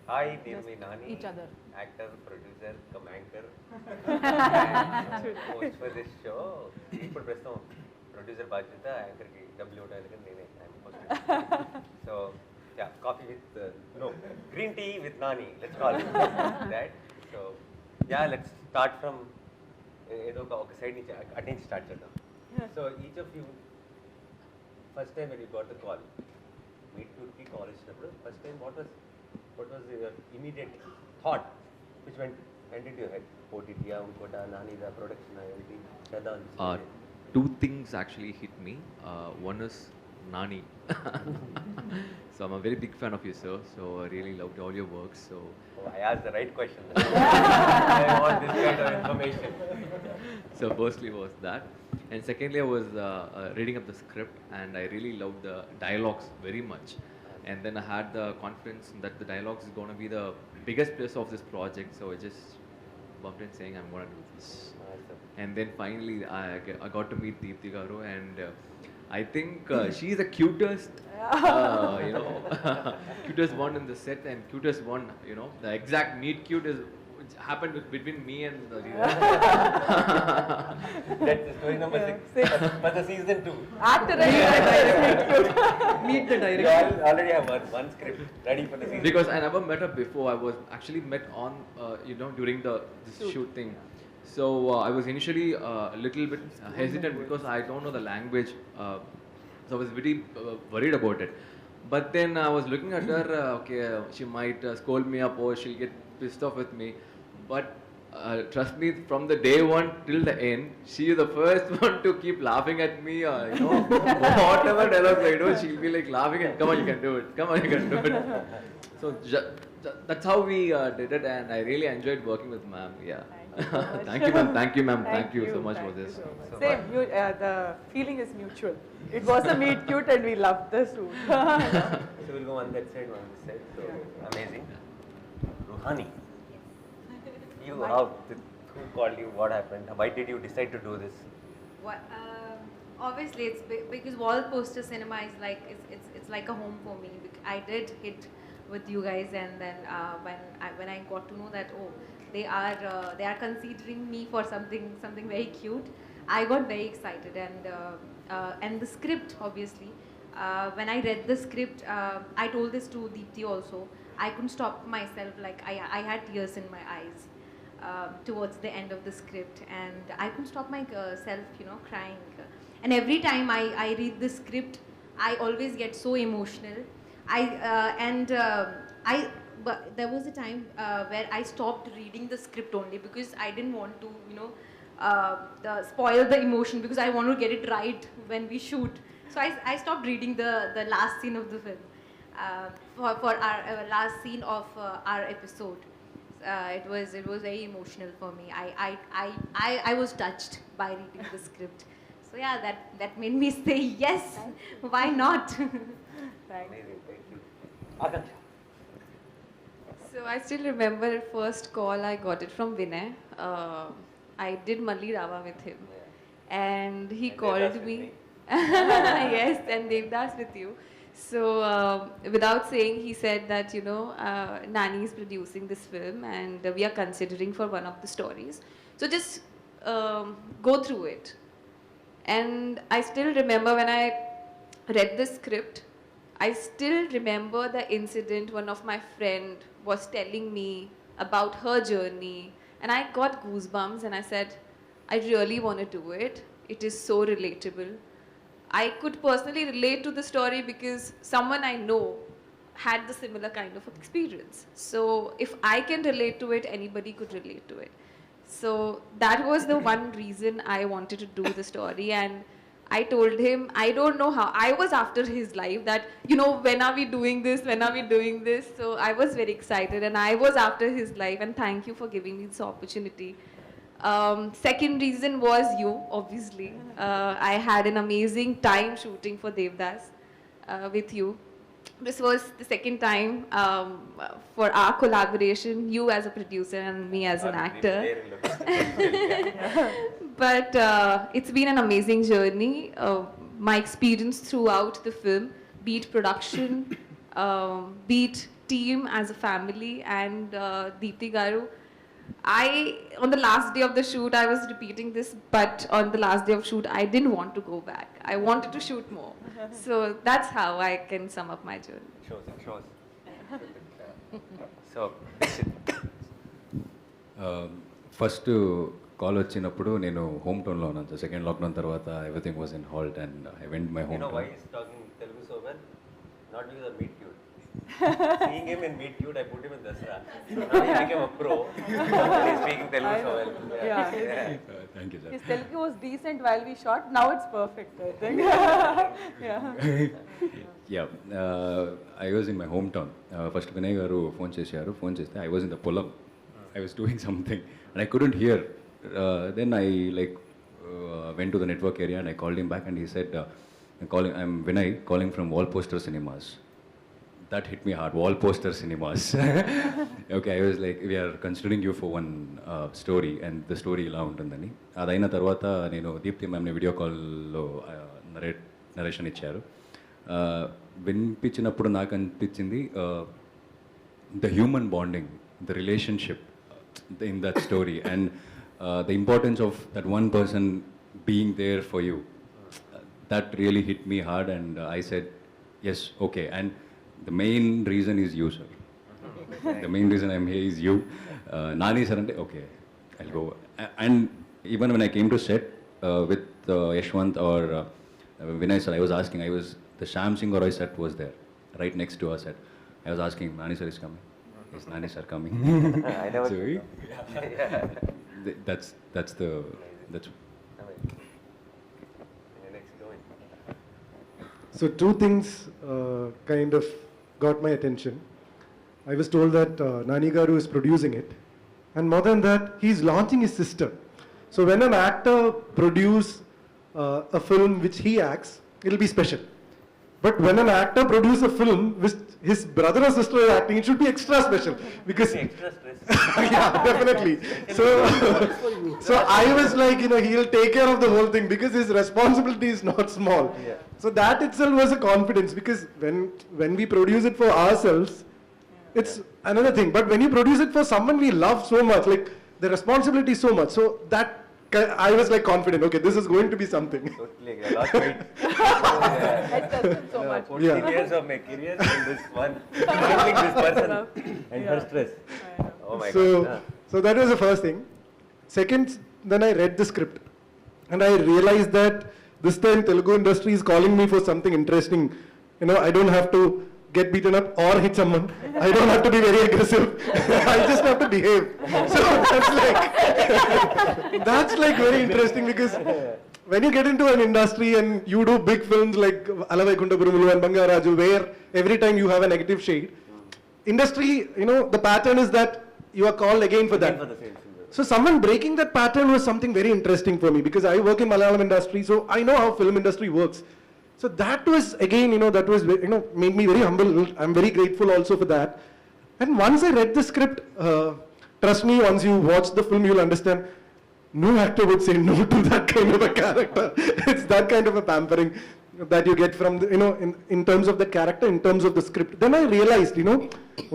Hi, name me Nani. each other. Actor, producer, anchor, and host for this show. ఇప్పుడు ప్రస్తుతం producer బాధ్యత యాంకర్కి డబ్బులు ఇవ్వడానికి నేనే so ya coffee with no green tea with Nani let's call that so ya let's start from ఏదో ఒక side నుంచి అటు నుంచి స్టార్ట్ చేద్దాం so each of you first time when you got the call meet క్యూట్కి కాల్ ఇచ్చినప్పుడు first time what was your immediate thought which went into your head? OTT, Unkota, Nani, the production, everything. Two things actually hit me. One is Nani. So I'm a very big fan of you, sir. So I really loved all your work. So I asked the right question. I want this kind of information. So firstly was that, and secondly I was reading up the script, and I really loved the dialogues very much. And then I had the confidence that the dialogues is going to be the biggest plus of this project. So I just bumped in saying I'm going to do this. And then finally I got to meet Deepthi garu, and I think she's the cutest, cutest one in the set, and cutest one, the exact meet cute is happened between me and the That's the story number 6. But the season 2. Actor meet the director. You already have one script ready for the season. Because I never met her before. I was actually met on, during this shoot thing. So I was initially a little bit hesitant because I don't know the language. So I was very worried about it. But then I was looking at her, she might scold me up or she'll get pissed off with me. But trust me, from the day one till the end, she is the first one to keep laughing at me. Whatever dialogue I do, she'll be like laughing and come on, you can do it. Come on, you can do it. So that's how we did it, and I really enjoyed working with ma'am. Yeah. Thank you, ma'am. Thank you, ma'am. Thank you so much for this. So same, the feeling is mutual. It was a meet cute and we loved the suit. So we'll go on that side, on this side. So amazing. Ruhani. You, who called you? What happened? Why did you decide to do this? What, obviously, it's because Wall Poster Cinema is like it's like a home for me. I did hit with you guys, and then when I got to know that they are considering me for something very cute, I got very excited, and the script obviously. When I read the script, I told this to Deepthi also. I couldn't stop myself. Like I had tears in my eyes. Towards the end of the script, and I couldn't stop myself, crying. And every time I read the script, I always get so emotional. But there was a time where I stopped reading the script only because I didn't want to, spoil the emotion, because I want to get it right when we shoot. So I stopped reading the last scene of the film, for our last scene of our episode. It was very emotional for me. I was touched by reading the script. So yeah, that made me say yes. Why not? Amazing. Thank you. Akansha. So I still remember first call I got it from Vinay. I did Malli Rava with him, and he called me. Yes, and Devdas with you. So without saying, he said that Nani is producing this film, and we are considering for one of the stories. So just go through it. And I still remember when I read the script, I still remember the incident one of my friend was telling me about her journey, and I got goosebumps, and I said, I really want to do it. It is so relatable. I could personally relate to the story because someone I know had the similar kind of experience. So if I can relate to it, anybody could relate to it. So that was the one reason I wanted to do the story, and I told him, I don't know how. I was after his life that, when are we doing this? When are we doing this? So I was very excited, and I was after his life, and thank you for giving me this opportunity. Second reason was you, obviously. I had an amazing time shooting for Devdas with you. This was the second time for our collaboration, you as a producer and me as an actor. But it's been an amazing journey. My experience throughout the film, be it production, be it team, as a family, and Deepthi Garu. On the last day of the shoot, I was repeating this, but on the last day of shoot, I didn't want to go back. I wanted to shoot more. So that's how I can sum up my journey. Shows. So, first call వచ్చినప్పుడు నేను home టౌన్లో ఉన్నాను sir. Second lockdown తర్వాత everything was in halt and I went my you home know why town. he's talking Telugu so well? Not because of Meet Cute. Seeing him in Meet Cute, I put him in Dasra. Now he became a pro. He's speaking Telugu so well. Yeah. Thank you sir. His Telugu was decent while we shot. Now it's perfect, I think. Yeah. Yeah I was in my home town. First Vinay garu phone చేశారు. Phone చేస్తే I was in the polam. I was doing something and I couldn't hear. Then I went to the network area and I called him back and he said, I'm Vinay calling from Wall Poster Cinemas. That hit me hard. Wall Poster Cinemas. Okay, I was like, we are considering you for one story and the story ఇలా ఉంటుందని. అదైన తర్వాత నేను Deepti మ్యామ్ని video కాల్లో narration ఇచ్చారు. వినిపించినప్పుడు నాకు అనిపించింది the human bonding, the relationship in that story and the importance of that one person being there for you. That really hit me hard and I said, yes, okay. And the main reason is you, sir. The main reason I'm here is you. Nani sir, okay, I'll go. And even when I came to set with Yashwant or Vinay sir, I was asking, the Sham Singh Roy set was there, right next to our set. I was asking, Nani sir is coming. Is Nani sir coming? I never So, that's next going. So two things kind of got my attention. I was told that Nani Garu is producing it, and more than that, he's launching his sister. So when an actor produce a film which he acts, it'll be special. But when an actor produces a film which his brother or sister is acting, it should be extra special because Extra stress. yeah, definitely. So I was like, he'll take care of the whole thing because his responsibility is not small. Yeah. So that itself was a confidence because when we produce it for ourselves, it's another thing. But when you produce it for someone we love so much, like the responsibility is so much. So that I was like confident. Okay, this is going to be something. Totally, I lost weight. I trust him so much. 14 years of my career in this one, handling this person and her stress. Oh my So, God. so that was the first thing. Second, then I read the script and I realized that this time Telugu industry is calling me for something interesting. I don't have to get beaten up or hit someone. I don't have to be very aggressive. I just have to behave. So that's like very interesting because when you get into an industry and you do big films like Alavaikunta Burumulu and Bangaraju, where every time you have a negative shade, industry, the pattern is that you are called again for that. For the same thing. So someone breaking that pattern was something very interesting for me because I work in Malayalam industry, so I know how film industry works. So that was again, that was made me very humble. I'm very grateful also for that. And once I read the script, trust me, once you watch the film, you'll understand. No actor would say no to that kind of a character. It's that kind of a pampering that you get from the, in terms of the character, in terms of the script. Then I realized,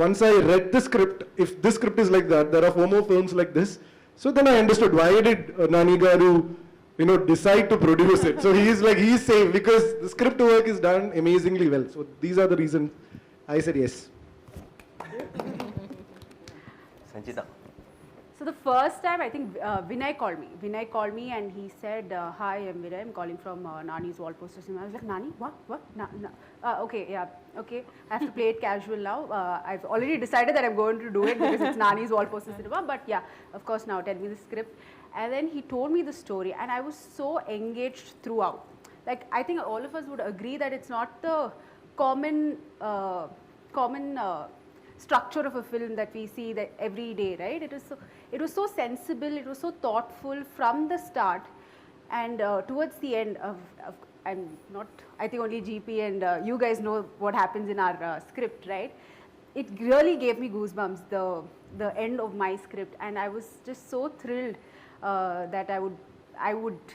once I read the script, if this script is like that, there are 4 more films like this. So then I understood why did Nani Garu, decide to produce it. So he's safe because the script work is done amazingly well. So these are the reasons I said yes. Sanchita. So the first time, I think Vinay called me. Vinay called me and he said, hi, I'm Vinay. I'm calling from Nani's Wall Poster Cinema. I was like, Nani? What? Okay, yeah, okay. I have to play it casual now. I've already decided that I'm going to do it because it's Nani's Wall Poster Cinema. But yeah, of course, now tell me the script. And then he told me the story and I was so engaged throughout. Like, I think all of us would agree that it's not the common structure of a film that we see that every day, right? It was so sensible, it was so thoughtful from the start, and towards the end I think only GP and you guys know what happens in our script, right? It really gave me goosebumps, the end of my script, and I was just so thrilled that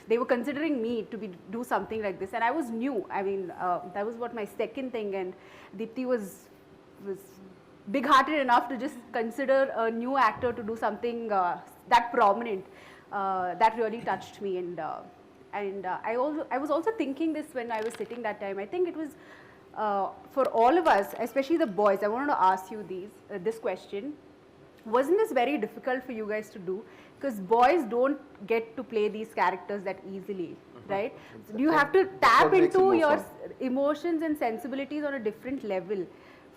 they were considering me to do something like this, and I was new. I mean, that was what my second thing, and Deepthi was big-hearted enough to just consider a new actor to do something that prominent. That really touched me, and I was also thinking this when I was sitting that time. I think it was for all of us, especially the boys. I wanted to ask you this question. Wasn't this very difficult for you guys to do? Because boys don't get to play these characters that easily, right? So you have to tap into your emotions and sensibilities on a different level.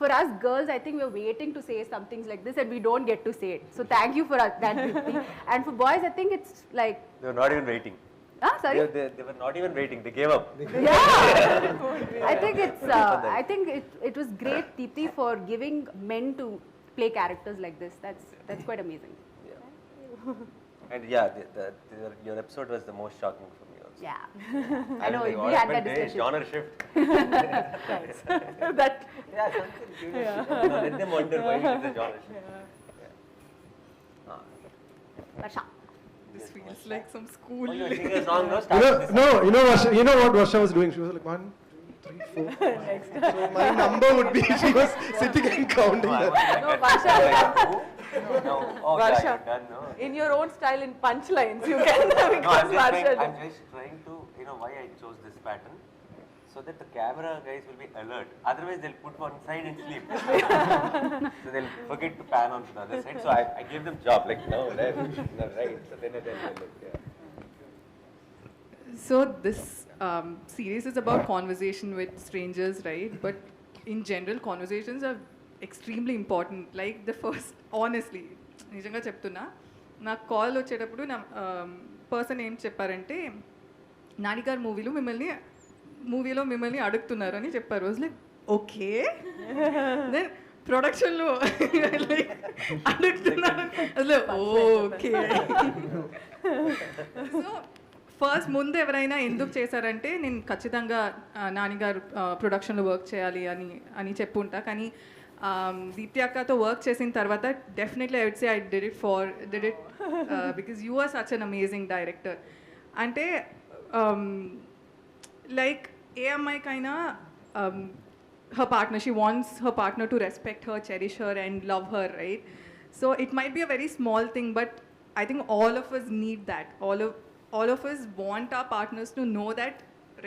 For us girls, I think we're waiting to say some things like this and we don't get to say it. So thank you for that, Deepthi. And for boys, I think it's like... They were not even waiting. Sorry? They were not even waiting. They gave up. Yeah. I think it was great, Deepthi, for giving men to play characters like this. That's quite amazing. Yeah. And yeah, your episode was the most shocking for me also. Yeah. I know, we had that discussion. Genre shift. That. Yeah, something curious. Let them wonder why it is a genre shift. Varsha. This feels like some school. Oh, you were singing a song, no? You know what Varsha was doing? She was like 1, 2, 3, 4. So my number would be, she was sitting and counting that. No, Varsha. No. Oh, Varsha. yeah, you're done, no? In your own style, in punchlines, you can. No, I'm just trying to, why I chose this pattern. So that the camera guys will be alert. Otherwise, they'll put one side and sleep. So they'll forget to pan on to the other side. So I gave them job, like, no, left, no, right. So then they'll look, yeah. So this series is about conversation with strangers, right? But in general, conversations are extremely important. Like the first, honestly, నిజంగా చెప్తున్నా, నాకు call వచ్చేటప్పుడు నా person ఏం చెప్పారంటే నాని గారు మూవీలో మిమ్మల్ని అడుగుతున్నారు అని చెప్పారు. వాజ్ లైక్ ఓకే, దెన్ ప్రొడక్షన్లో లైక్ అడుగుతున్నారు, అసలు ఓకే. సో ఫస్ట్ ముందు ఎవరైనా ఎందుకు చేశారంటే నేను ఖచ్చితంగా నాన్నగారు ప్రొడక్షన్లో వర్క్ చేయాలి అని చెప్పుంటా. కానీ దీప్తి అక్కతో వర్క్ చేసిన తర్వాత definitely I would say I did it because you are such an amazing director. అంటే లైక్ ఏ అమ్మాయికైనా her partner, she wants her partner to respect her, cherish her and love her, right? So it might be a very small thing, but I think all of us need that. All of us want our partners to know that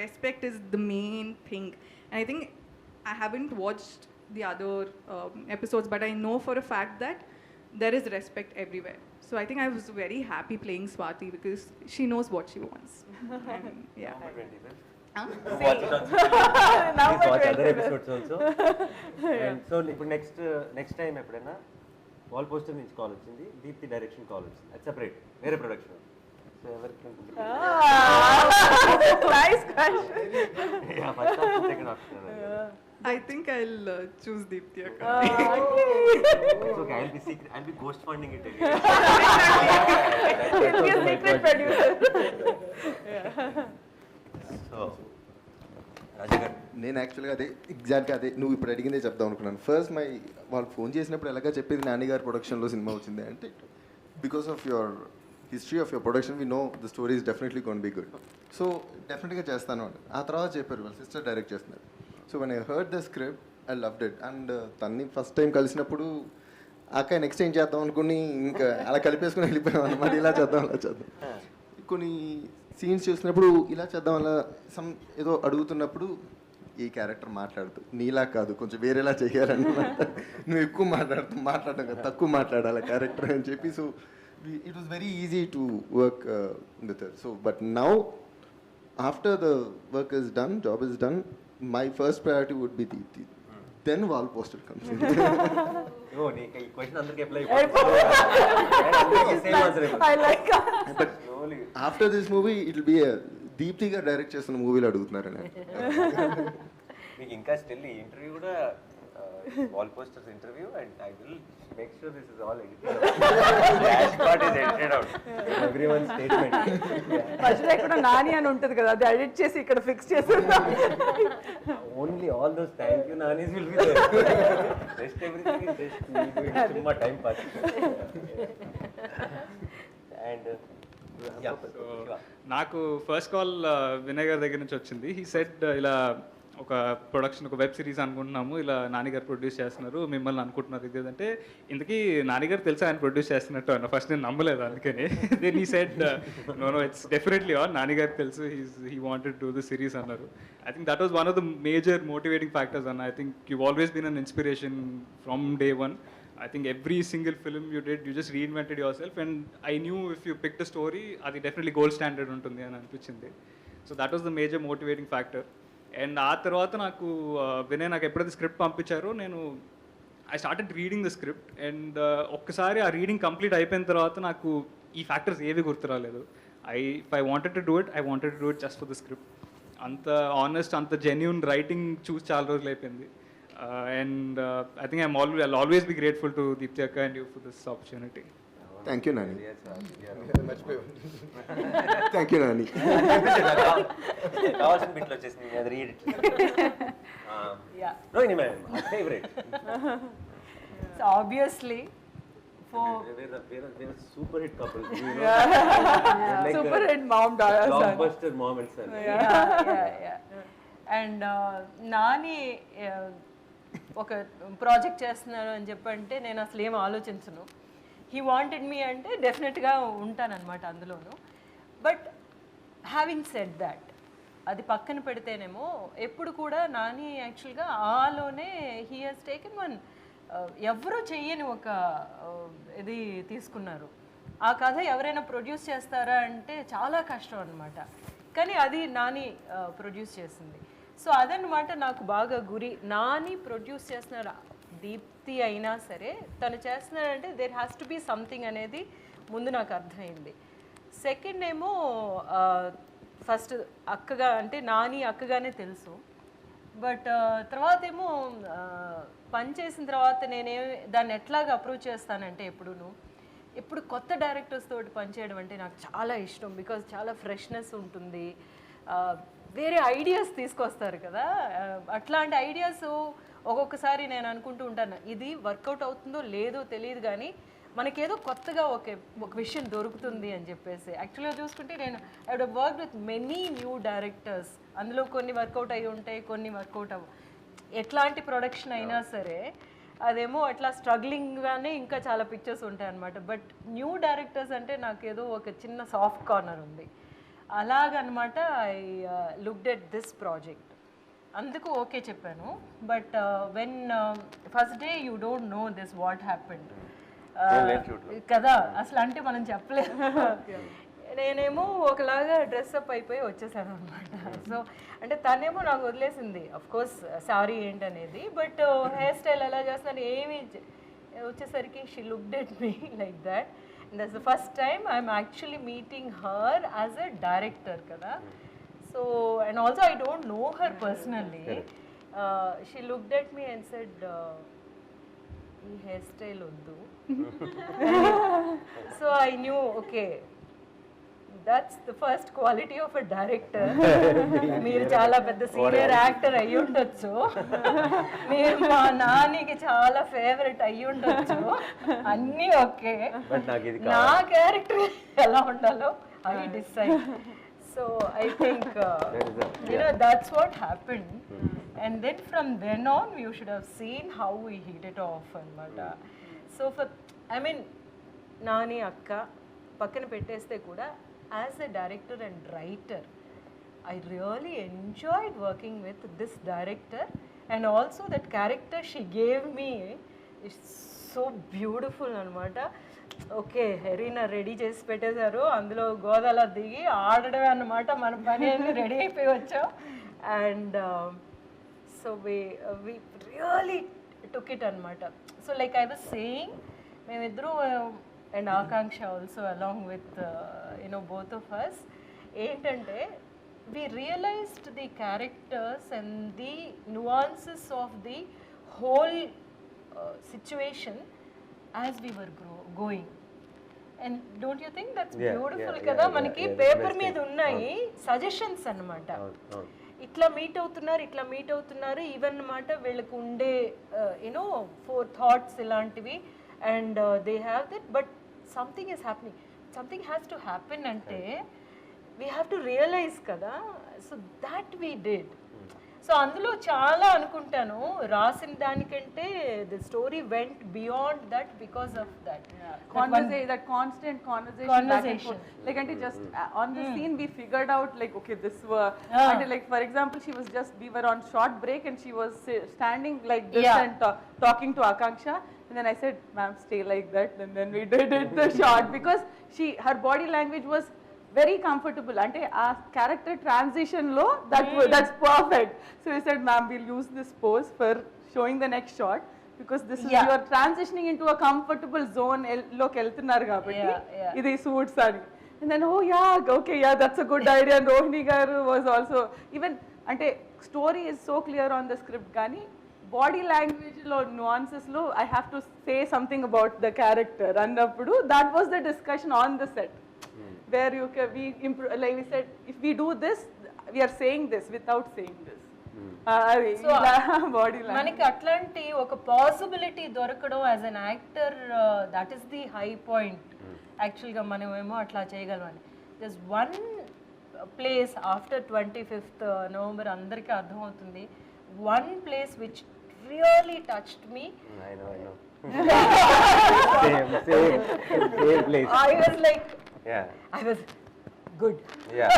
respect is the main thing. And I think I haven't watched the other episodes, but I know for a fact that there is respect everywhere. So I think I was very happy playing Swati because she knows what she wants. And, yeah. Watch it on Please watch other episodes also. And so next time ఎప్పుడైనా wall poster నుంచి call వచ్చింది, Deepti direction call వచ్చింది, అది separate వేరే production. So ఎవరికి ఉంటుంది? Nice question. Yeah, first option, second option. I think I'll choose Deepthi Akka. It's okay, I'll be ghost funding it again. He'll be a secret producer. So, రాజగారు, నేను యాక్చువల్గా ఎగ్జాక్ట్గా అదే నువ్వు ఇప్పుడు అడిగిందే చెప్దాం అనుకున్నాను. ఫస్ట్ వాళ్ళు ఫోన్ చేసినప్పుడు ఎలాగా చెప్పేది నాన్నగారు ప్రొడక్షన్లో సినిమా వచ్చింది అంటే because of your history of your production we know the story is definitely gonna be good. So డెఫినెట్గా చేస్తాను అని ఆ తర్వాత చెప్పారు వాళ్ళ సిస్టర్ డైరెక్ట్ చేస్తున్నారు. So when I heard the script I loved it. And తన్ని ఫస్ట్ టైం కలిసినప్పుడు అక్క నెక్స్ట్ ఏం చేద్దాం అనుకుని ఇంకా అలా కలిపేసుకుని వెళ్ళిపోయాం అనమాట. ఇలా చేద్దాం అలా చేద్దాం. కొన్ని సీన్స్ చూసినప్పుడు ఇలా చేద్దాం అలా ఏదో అడుగుతున్నప్పుడు ఈ క్యారెక్టర్ మాట్లాడుతూ నీలా కాదు కొంచెం వేరేలా చేయాలన్నమాట. నువ్వు ఎక్కువ మాట్లాడడం కదా, తక్కువ మాట్లాడాలి క్యారెక్టర్ అని చెప్పి. So it was very easy to work with her. So but now after the work is done, job is done, my first priority would be Deepti. Then wall poster comes in. Oh, nee, ఈ question అందరికి apply అయిపోతుంది. Same answer అయిపోతుంది. I like that. But after this movie it will be a Deepthi గారు direct చేస్తున్న మూవీలో అడుగుతున్నారని. మీకు ఇంకా still ఈ ఇంటర్వ్యూ కూడా wall posters interview and I will make sure this is all edited. Flash part is edited out. Everyone statement. మధ్యలో ఇక్కడ నాని అని ఉంటుంది కదా, అది ఎడిట్ చేసి ఇక్కడ ఫిక్స్ చేసి only all those thank you Nanis will be there. Rest everything is just me doing సుమ్మా టైం పాస్. అండ్ నాకు ఫస్ట్ కాల్ వినయ్ గారి దగ్గర నుంచి వచ్చింది. హీ సెడ్ ఇలా ఒక ప్రొడక్షన్, ఒక వెబ్ సిరీస్ అనుకుంటున్నాము, ఇలా నాన్నగారు ప్రొడ్యూస్ చేస్తున్నారు, మిమ్మల్ని అనుకుంటున్నారు ఇది అంటే, ఇంతకీ నాన్నగారు తెలుసా ఆయన ప్రొడ్యూస్ చేస్తున్నట్టు అన్న. ఫస్ట్ నేను నమ్మలేదు, అందుకని then he said no it's definitely on, నాన్నగారు తెలుసు, he wanted to the series అన్నారు. I think that was one of the major motivating factors అన్న. I think you always been an inspiration from day one. I think every single film you did, you just reinvented yourself, and I knew if you picked a story, అది definitely gold standard ఉంటుంది అని అనిపించింది. So that was the major motivating factor. And ఆ తర్వాత నాకు వినయ్ నాకు ఎప్పుడైతే script పంపించారో, నేను I started reading the script, and ఒక్కసారి ఆ రీడింగ్ కంప్లీట్ అయిపోయిన తర్వాత నాకు ఈ ఫ్యాక్టర్స్ ఏవి గుర్తురాలేదు. If I wanted to do it just for the script. అంత ఆనెస్ట్, అంత జెన్యూన్ రైటింగ్ చూసి చాలా రోజులు అయిపోయింది. And I think I'll always be grateful to Deepthi Akka and you for this opportunity. Thank you, Nani. Thank you, Nani. కావాల్సిన బిట్లో వచ్చేసింది, అది read. Rohini ma'am, my favourite. So obviously we're super hit couple. Like super hit mom daughter son. Blockbuster mom and son. And Nani ఒక project చేస్తున్నారు అని చెప్పంటే నేను అసలు ఏం ఆలోచించను. హీ వాంటెడ్ మీ అంటే డెఫినెట్గా ఉంటానన్నమాట అందులోను. బట్ హ్యావింగ్ సెడ్ దాట్, అది పక్కన పెడితేనేమో ఎప్పుడు కూడా నాని యాక్చువల్గా ఆలోనే హీ హాజ్ టేకెన్ వన్ ఎవరో చెయ్యని ఒక ఇది తీసుకున్నారు. ఆ కథ ఎవరైనా ప్రొడ్యూస్ చేస్తారా అంటే చాలా కష్టం అనమాట. కానీ అది నాని ప్రొడ్యూస్ చేసింది. సో అదనమాట నాకు బాగా గురి. నాని ప్రొడ్యూస్ చేస్తున్నారు, దీప్తి అయినా సరే తను చేస్తున్నారంటే there has to be something అనేది ముందు నాకు అర్థమైంది. సెకండ్ ఏమో ఫస్ట్ అక్కగా అంటే నాని అక్కగానే తెలుసు. బట్ తర్వాత ఏమో పని చేసిన తర్వాత దాన్ని ఎట్లాగా అప్రోచ్ చేస్తానంటే ఎప్పుడు కొత్త డైరెక్టర్స్ తోటి పనిచేయడం అంటే నాకు చాలా ఇష్టం. బికాజ్ చాలా ఫ్రెష్నెస్ ఉంటుంది, వేరే ఐడియాస్ తీసుకొస్తారు కదా. అట్లాంటి ఐడియాస్ ఒక్కొక్కసారి నేను అనుకుంటూ ఉంటాను, ఇది వర్కౌట్ అవుతుందో లేదో తెలియదు కానీ మనకేదో కొత్తగా ఒక విషయం దొరుకుతుంది అని చెప్పేసి. యాక్చువల్గా చూసుకుంటే నేను I wood work with many new directors. అందులో కొన్ని వర్కౌట్ అయ్యి ఉంటాయి, కొన్ని వర్కౌట్ ఎట్లాంటి ప్రొడక్షన్ అయినా సరే అదేమో అట్లా స్ట్రగ్లింగ్గానే ఇంకా చాలా పిక్చర్స్ ఉంటాయి అన్నమాట. బట్ న్యూ డైరెక్టర్స్ అంటే నాకు ఏదో ఒక చిన్న సాఫ్ట్ కార్నర్ ఉంది. అలాగనమాట I looked at this project, అందుకు ఓకే చెప్పాను. But when first day you don't know this what happened కదా, అసలు అంటే మనం చెప్పలేదు. నేనేమో ఒకలాగా డ్రెస్అప్ అయిపోయి వచ్చేసాను అనమాట. సో అంటే తనేమో నాకు వదిలేసింది అఫ్కోర్స్ సారీ ఏంటనేది. బట్ హెయిర్ స్టైల్ ఎలా చేస్తున్నాను ఏమి వచ్చేసరికి she looked at me like that. And that's the first time I'm actually meeting her as a director kada. So and also I don't know her personally. She looked at me and said ee hairstyle oddu. So I knew okay, that's the first quality of a director. మీరు చాలా పెద్ద senior actor అయ్యి ఉండొచ్చు, మీరు మా నానికి చాలా favourite అయ్యి ఉండొచ్చు, అన్నీ ఓకే, నా క్యారెక్టర్ ఎలా ఉండాలో I decide. So I think that's what happened. And then from then on you should have seen how we hit it off అన్నమాట. సో I mean నాని అక్క పక్కన పెట్టేస్తే కూడా as a director and writer, I really enjoyed working with this director, and also that character she gave me is so beautiful anamata. Okay, హెరీనా ready చేసి పెట్టేశారు, అందులో గోదాలో దిగి ఆడడమే అన్నమాట, మన పని అన్ని రెడీ అయిపోయి వచ్చాం. And so we really took it అనమాట. So like I was saying, మేమిద్దరూ and Akanksha also along with both of us, ఏంటంటే we realized the characters and the nuances of the whole situation as we were going. And don't you think that's beautiful kada? Manaki paper మీద ఉన్నాయి suggestions అన్నమాట. ఇట్లా meet అవుతున్నారు even అన్నమాట. వీళ్ళకు ఉండే four thoughts ఇలాంటివి, and they have that, but something is happening, something has to happen ante we have to realize kada. So that we did. So అందులో చాలా అనుకుంటాను రాసిన దానికంటే the story vent beyond that because of that That constant conversation back and forth. Like, and just on the scene, we figured out like, okay, this were, and like for example, we were on short break and she was standing like this and talking to Akanksha, and then I said, "Ma'am, stay like that," and then we did it the shot because her body language was very comfortable. Ante a character transition lo that's perfect. So we said, "Ma'am, we'll use this pose for showing the next shot." Because this is you are transitioning into a comfortable zone look వెళ్తున్నారు కాబట్టి ఇది suits అని. And then okay, that's a good idea. And Rohini garu was also even అంటే story is so clear on the script కానీ body language లో nuances లో I have to say something about the character అన్నప్పుడు that was the discussion on the set where like we said if we do this we are saying this without saying this. మనకి అట్లాంటి ఒక possibility దొరకడం as an actor that is the high point యాక్చువల్గా మనం ఏమో అట్లా చేయగలమని just one place after 25th November అందరికీ అర్థమవుతుంది one place which really touched me I was like I was good. You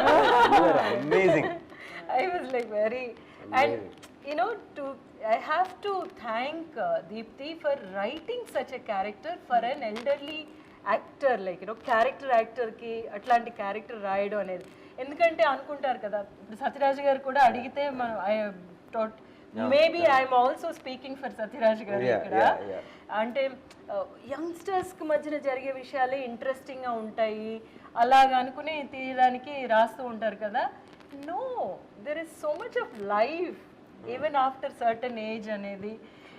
are amazing. I was like very and you know I have to thank Deepthi for writing such a character for an elderly actor like character actor ki atlanti character రాయడం అనేది ఎందుకంటే అనుకుంటారు కదా ఇప్పుడు సత్యరాజ్ గారు కూడా అడిగితే మనం maybe I'm also speaking for Sathyaraj గారు ఇక్కడ అంటే యంగ్స్టర్స్ కి మధ్యన జరిగే విషయాలే ఇంట్రెస్టింగ్ గా ఉంటాయి అలాగా అనుకుని తీయడానికి రాస్తూ ఉంటారు కదా no there is so much of life even after certain age anedi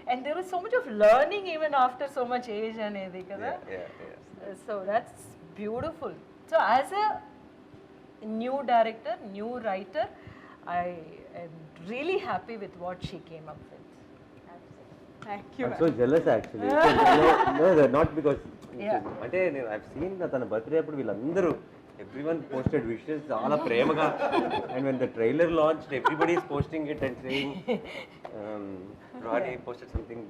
and there is so much of learning even after so much age anedi kada so that's beautiful so as a new director new writer I am really happy with what she came up with. Thank you. I'm so jealous actually. No, not because అంటే నేను I've seen తన birthday అప్పుడు వీళ్ళందరూ everyone posted wishes చాలా ప్రేమగా and when the trailer launched everybody is posting it and saying Nani posted something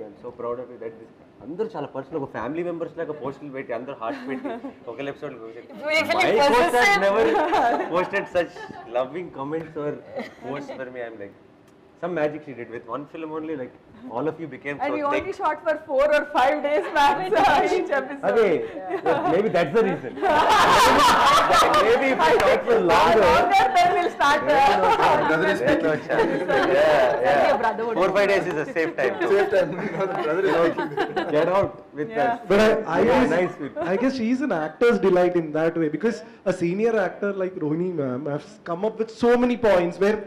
I'm so proud of you that this అందరూ చాలా personal ఒక ఫ్యామిలీ మెంబర్స్ లాగా పోస్టులు పెట్టి అందరూ హార్ట్ పెట్టి ఒక episode never posted such loving comments or post for me I'm like some magic she did with one film only like all of you became and so we thick. only shot for 4 or 5 days max each episode. Okay, maybe that's the reason. Maybe if we shot for longer then we'll start brother is speaking. Yeah. 4-5 days is a safe time. Safe time. Brother is speaking. Get out with that. But I guess she's an actor's delight in that way because a senior actor like Rohini ma'am has come up with so many points where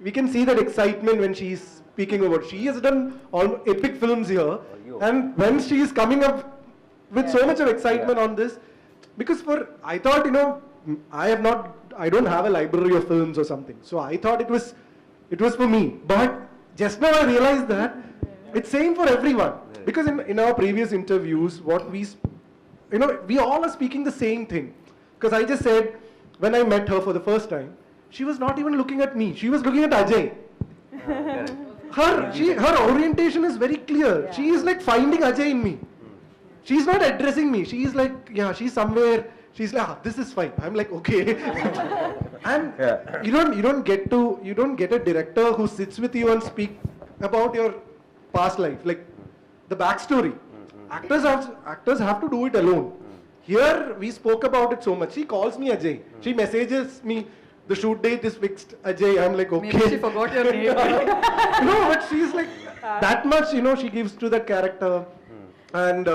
we can see that excitement when she is speaking about. She has done all epic films here, and when she is coming up with so much of excitement on this, because I thought I don't have a library of films or something, so I thought it was for me. But just now I realized that it's same for everyone because in our previous interviews, what we all are speaking the same thing. Because I just said when I met her for the first time. She was not even looking at me. She was looking at Ajay. Her orientation is very clear. She is like finding Ajay in me. She's not addressing me. She is like, she's somewhere. She's like, this is fine. I'm like, okay. And you don't get a director who sits with you and speak about your past life, like the backstory. Actors have to do it alone. Here we spoke about it so much. She calls me Ajay. She messages me. The shoot date is fixed, Ajay. I'm like, okay. Maybe she forgot your name. No, but she's like that much, she gives to that character. And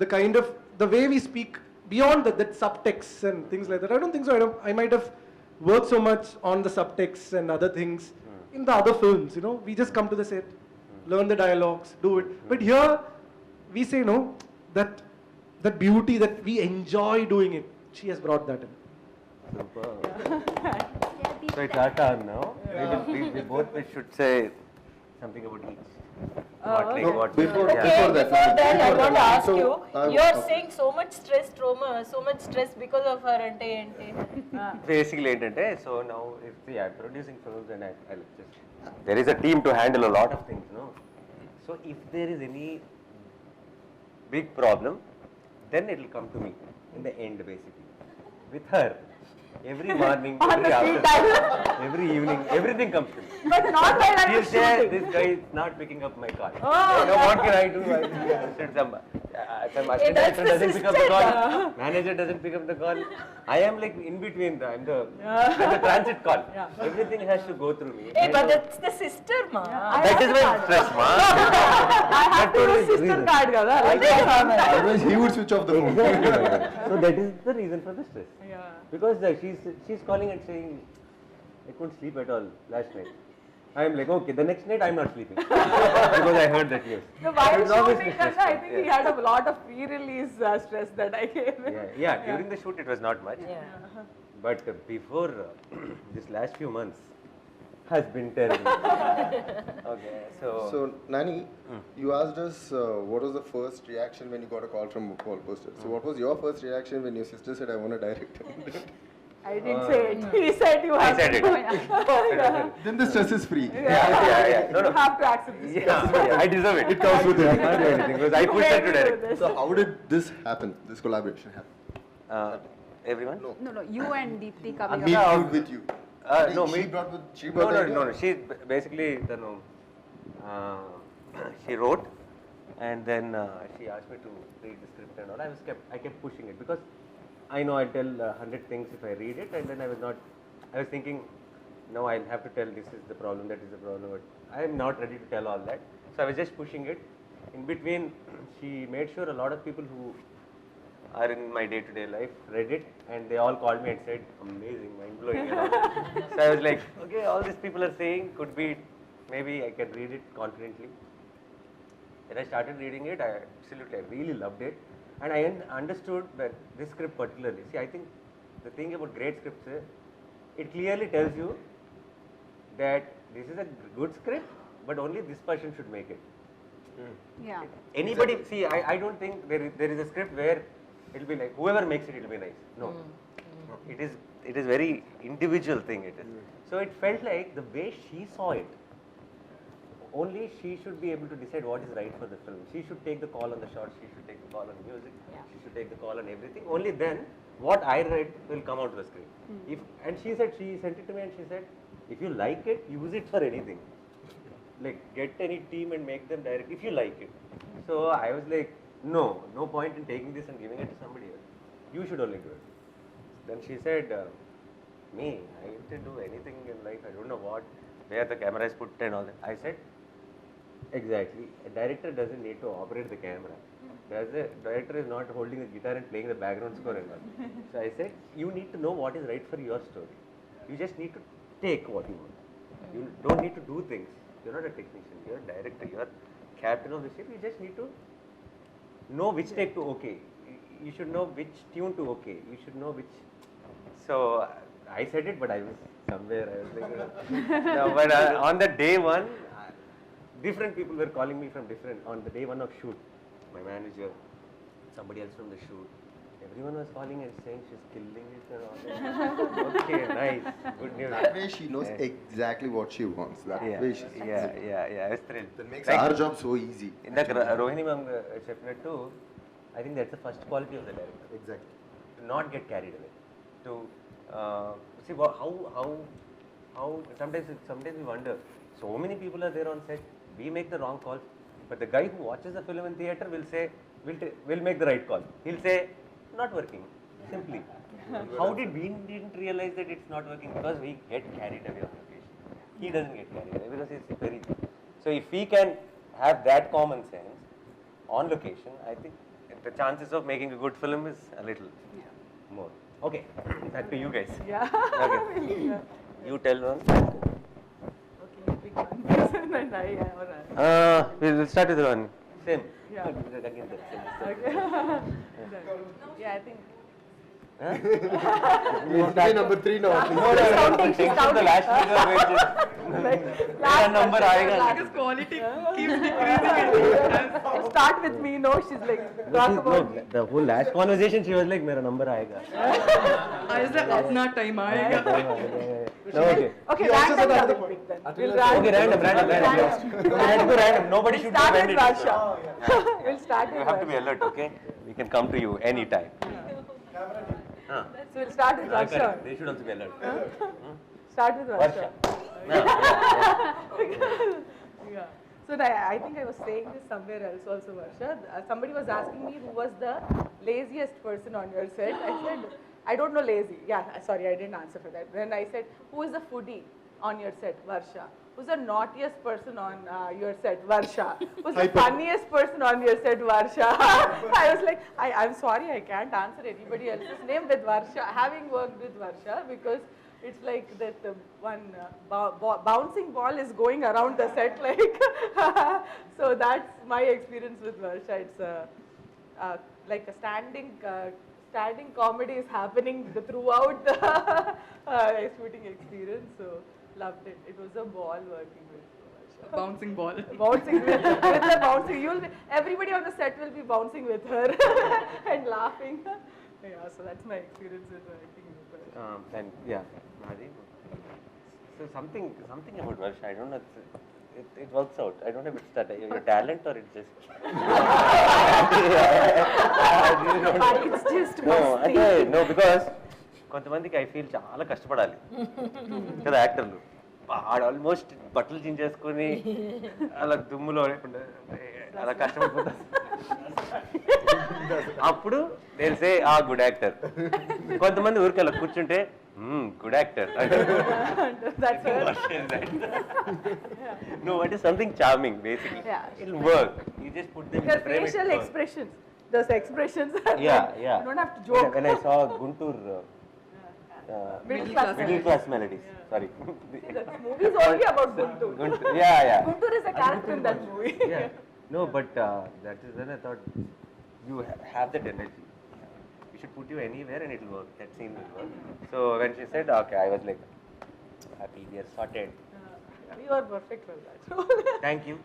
the kind of, the way we speak beyond that subtext and things like that. I don't think so. I might have worked so much on the subtext and other things in the other films, We just come to the set, learn the dialogues, do it. But here, we say, that beauty that we enjoy doing it. She has brought that in. Super. So it's our turn now. We both should say something about each. Before that I want to ask you, you're saying so much stress because of her ante. Basically, so now if I'm producing films and I'll just there is a team to handle a lot of things, no? So if there is any big problem, then it will come to me in the end, basically. With her, every morning, every afternoon, every evening, everything comes to me. But not while I She'll was say, shooting. this guy is not picking up my call. Oh, You know, what can I do? Some assistant that's director the doesn't pick up the sister. call. Manager doesn't pick up the call. I am like in between. I'm the transit call. Yeah. Everything has to go through me. Hey, I but know- that's the sister, ma. that is my stress, ma. I have to use sister card, kada. Like that family. Otherwise, he would switch off the phone. So that is the reason for the stress. Yeah. Because she's calling and saying, I couldn't sleep at all last night. I am like, okay, the next night I'm not sleeping because I heard that news. So while So it's obviously shooting, Kanna, I think he had a lot of pre-release stress that I gave him. Yeah, during the shoot it was not much. Yeah. But before this last few months has been terrible. Okay, So, Nani, you asked us what was the first reaction when you got a call from Wall Poster. So, what was your first reaction when your sister said, I want to direct? I didn't say it. He said you have I said to it. do it. Then the stress is free. Yeah. No, You have to accept this. Yeah, I deserve it. It comes with it. I can't do anything because I pushed her to direct. So, how did this happen, this collaboration happen? Everyone? No, you and Deepthi coming Me up. viewed with you. No, she me. brought the idea? No. She basically, she wrote, and then she asked me to read the script and all. I kept pushing it because I know I'll tell 100 things if I read it, and then I was thinking, no, I'll have to tell this is the problem, that is the problem, but I am not ready to tell all that. So I was just pushing it. In between, she made sure a lot of people who are in my day-to-day life read it, and they all called me and said, amazing, mind-blowing. And all. So I was like, okay, all these people are saying could be, maybe I can read it confidently. Then I started reading it. I really loved it. And I understood that this script particularly, see, I think the thing about great scripts is, it clearly tells you that this is a good script, but only this person should make it. Yeah. Anybody, see, I don't think there is a script where it'll be like, whoever makes it, it'll be nice. No. It is very individual thing it is. So it felt like the way she saw it, only she should be able to decide what is right for the film. She should take the call on the shots, she should take the call on the music, she should take the call on everything. Only then, what I read will come out to the screen. And she sent it to me and she said, if you like it, use it for anything. Like, get any team and make them direct if you like it. So I was like, no point in taking this and giving it to somebody else. You should only do it. Then she said, me, I can do anything in life. I don't know where the camera is put and all that. I said, exactly. A director doesn't need to operate the camera. The director is not holding the guitar and playing the background score and all. So I said, you need to know what is right for your story. You just need to take what you want. You don't need to do things. You're not a technician. You're a director. You're captain of the ship. You just need to know which take to okay. You should know which tune to okay. You should know which. So I said it, but I was somewhere. I was like, no, but on the day one, different people were calling me from on the day one of shoot. My manager, somebody else from the shoot. Everyone was calling and saying she's killing it and all that. Okay, nice, good news. That way she knows exactly what she wants. That way she's I was thrilled. That makes our job so easy. In the Rohini ma'am చెప్పినట్టు, I think that's the first quality of the director. Exactly. To not get carried away. To see how sometimes we wonder. So many people are there on set. We make the wrong calls, but the guy who watches the film in theater will say, "We'll make the right call." He'll say, "Not working." Simply. How did we didn't realize that it's not working? Because we get carried away on location. He doesn't get carried away because he's very. So if we can have that common sense on location, I think the chances of making a good film is a little more. Okay, back to you guys. Yeah. Okay. You tell one. Okay, pick one. And all right. We'll start with one. Same. Yeah. Again, that same. Okay. Yeah, I think. number 3 now. Think of the last figure which is मेरा number आएगा. Because quality keeps decreasing. Start with me, no, she's like, talk about me. The whole last conversation she was like मेरा number आएगा. I was like, अपना time आएगा. No, okay. Okay, random double pick then. We'll random. Random. Nobody should Start do with anything. Varsha. We'll start You with have to be Varsha. alert, okay? We can come to you anytime. So we'll start with Varsha. Correct. They should also be alert. Start with Varsha. Yeah. Yeah. So I think I was saying this somewhere else also, Varsha. Somebody was asking me who was the laziest person on your set. I said, I don't know lazy. Yeah, sorry, I didn't answer for that. Then I said, who is the foodie on your set? Varsha. Who's the naughtiest person on your set? Varsha. Who's the funniest person on your set? Varsha. I was like, I'm sorry, I can't answer anybody else's name with Varsha, having worked with Varsha, because it's like that one bouncing ball is going around the set, like. So that's my experience with Varsha. It's like a standing comedy is happening throughout the shooting experience. So loved it. It was a ball working with Varsha. Bouncing ball. Bouncing with the bouncing. Everybody on the set will be bouncing with her and laughing. Yeah, so that's my experience with working with her. And yeah, Nani. So something about Varsha, I don't know. It works out. I don't know if it's that your talent or it's just. It's just No, because కొంతమందికి I feel చాలా కష్టపడాలి కదా యాక్టర్లు. వాడు almost బట్టలు చించేసుకొని అలా దుమ్ములో అలా కష్టపడిపోతారు. అప్పుడు నేను సే ఆ గుడ్ యాక్టర్. కొంతమంది ఊరికి అలా కూర్చుంటే good actor. No, it is something charming basically. It'll work. You just put them in the frame. Facial expressions. Those expressions. Yeah. You don't have to joke. When I saw Guntur middle class melodies. Sorry. The movie is only about Guntur. Yeah. Guntur is a character in that movie. Yeah. No, but that is when I thought you have that energy. We should put you anywhere and it will work. That scene will work. So when she said, okay, I was like, happy, we are sorted. You are perfect for that. Thank you.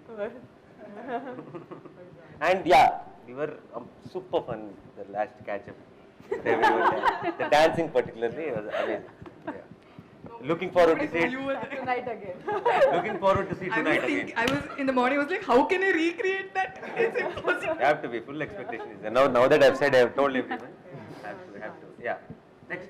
And yeah, we were super fun the last catch up. The dancing particularly was amazing. Yeah. Looking forward to see it. Tonight again. Looking forward to see tonight again. I was in the morning. I was like, how can I recreate that? It's impossible. You have to be full expectation. Now that I've said, I have told everyone. Have to. Yeah. Next.